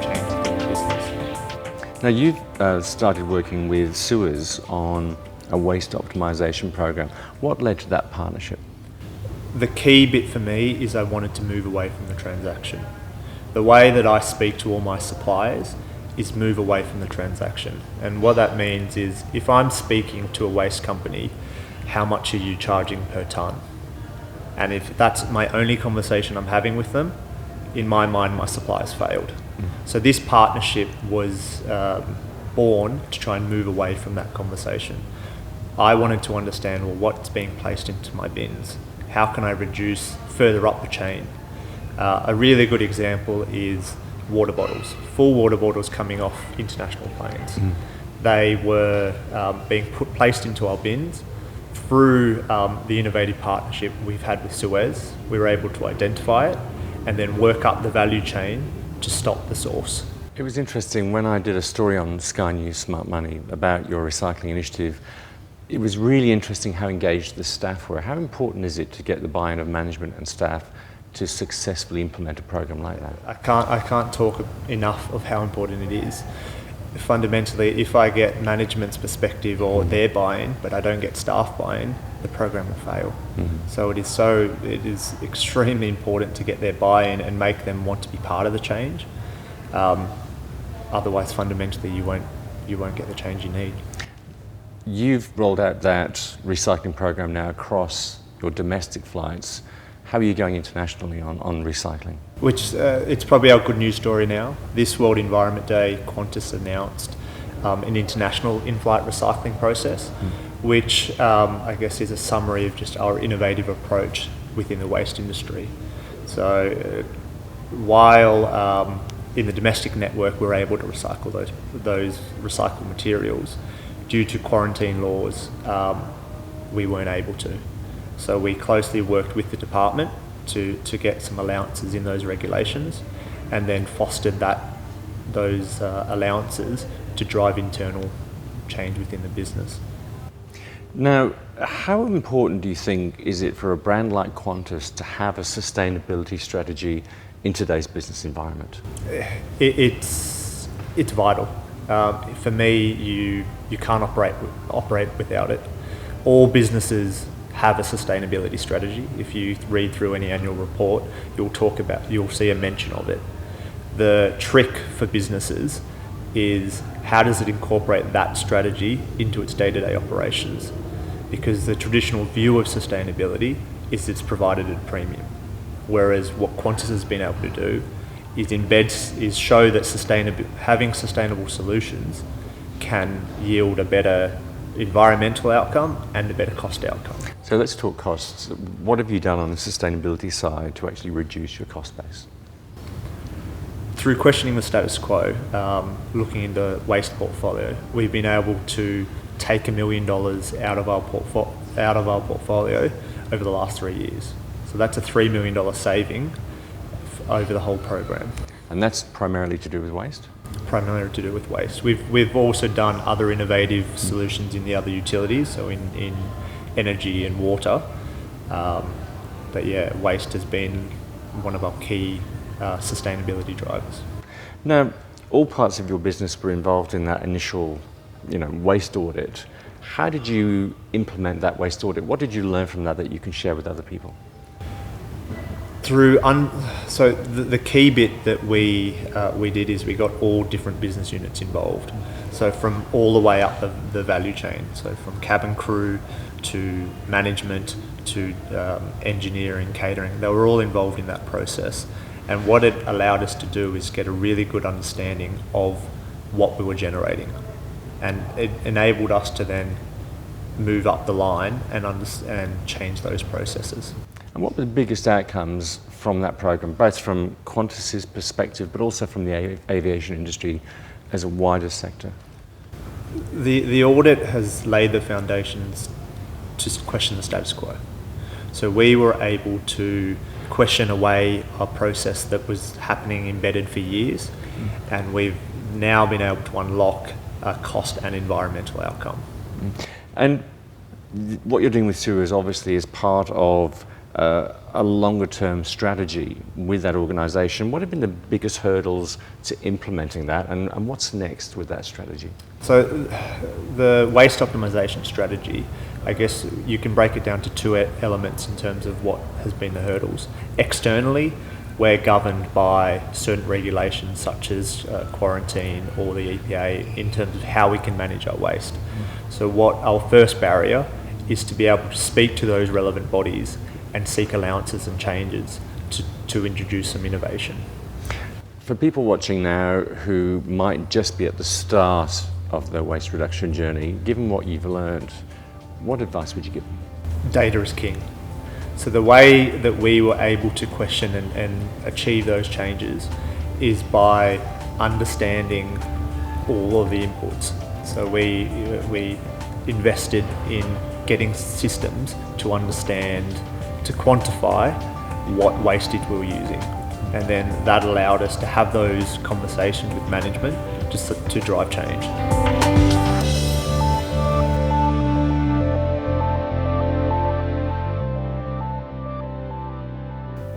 change within the business. Now you've started working with Suez on a waste optimisation program. What led to that partnership? The key bit for me is I wanted to move away from the transaction. The way that I speak to all my suppliers is move away from the transaction. And what that means is if I'm speaking to a waste company, how much are you charging per tonne? And if that's my only conversation I'm having with them, in my mind, my supplier's failed. So this partnership was born to try and move away from that conversation. I wanted to understand, well, what's being placed into my bins? How can I reduce further up the chain? A really good example is water bottles, full water bottles coming off international planes. They were being placed into our bins. Through the innovative partnership we've had with Suez, we were able to identify it and then work up the value chain to stop the source. It was interesting when I did a story on Sky News Smart Money about your recycling initiative. It was really interesting how engaged the staff were. How important is it to get the buy-in of management and staff to successfully implement a program like that? I can't talk enough of how important it is. Fundamentally, if I get management's perspective or their buy-in, but I don't get staff buy-in, the program will fail. So it is extremely important to get their buy-in and make them want to be part of the change. Otherwise, fundamentally, you won't get the change you need. You've rolled out that recycling program now across your domestic flights. How are you going internationally on recycling? It's probably our good news story now. This World Environment Day, Qantas announced an international in-flight recycling process, which I guess is a summary of just our innovative approach within the waste industry. So while in the domestic network we're able to recycle those recycled materials, due to quarantine laws, we weren't able to. So we closely worked with the department to get some allowances in those regulations, and then fostered those allowances to drive internal change within the business. Now, how important do you think is it for a brand like Qantas to have a sustainability strategy in today's business environment? It's vital. For me, you can't operate without it. All businesses have a sustainability strategy. If you read through any annual report, you'll see a mention of it. The trick for businesses is how does it incorporate that strategy into its day-to-day operations? Because the traditional view of sustainability is it's provided at a premium. Whereas what Qantas has been able to do is show that having sustainable solutions can yield a better environmental outcome and a better cost outcome. So let's talk costs. What have you done on the sustainability side to actually reduce your cost base? Through questioning the status quo, looking into waste portfolio, we've been able to take $1 million out of our portfolio over the last 3 years. So that's a $3 million saving over the whole program. And that's primarily to do with waste? Primarily to do with waste. We've also done other innovative solutions in the other utilities, so in energy and water. But yeah, waste has been one of our key sustainability drivers. Now, all parts of your business were involved in that initial, waste audit. How did you implement that waste audit? What did you learn from that you can share with other people? So the key bit that we did is we got all different business units involved. So from all the way up the value chain, so from cabin crew to management to engineering, catering, they were all involved in that process. And what it allowed us to do is get a really good understanding of what we were generating. And it enabled us to then move up the line and change those processes. And what were the biggest outcomes from that program, both from Qantas's perspective, but also from the aviation industry as a wider sector? The audit has laid the foundations to question the status quo. So we were able to question away a process that was happening embedded for years, and we've now been able to unlock a cost and environmental outcome. And what you're doing with Suez obviously is part of a longer term strategy with that organisation. What have been the biggest hurdles to implementing that, and what's next with that strategy? So the waste optimisation strategy, I guess you can break it down to two elements in terms of what has been the hurdles. Externally, we're governed by certain regulations such as quarantine or the EPA in terms of how we can manage our waste. So what our first barrier is to be able to speak to those relevant bodies and seek allowances and changes to introduce some innovation. For people watching now who might just be at the start of their waste reduction journey, given what you've learned, what advice would you give them? Data is king. So the way that we were able to question and achieve those changes is by understanding all of the inputs. So we invested in getting systems to understand, to quantify what wastage we were using. And then that allowed us to have those conversations with management just to drive change.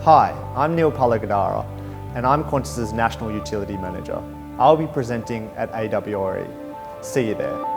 Hi, I'm Neil Palagedara, and I'm Qantas's National Utility Manager. I'll be presenting at AWRE. See you there.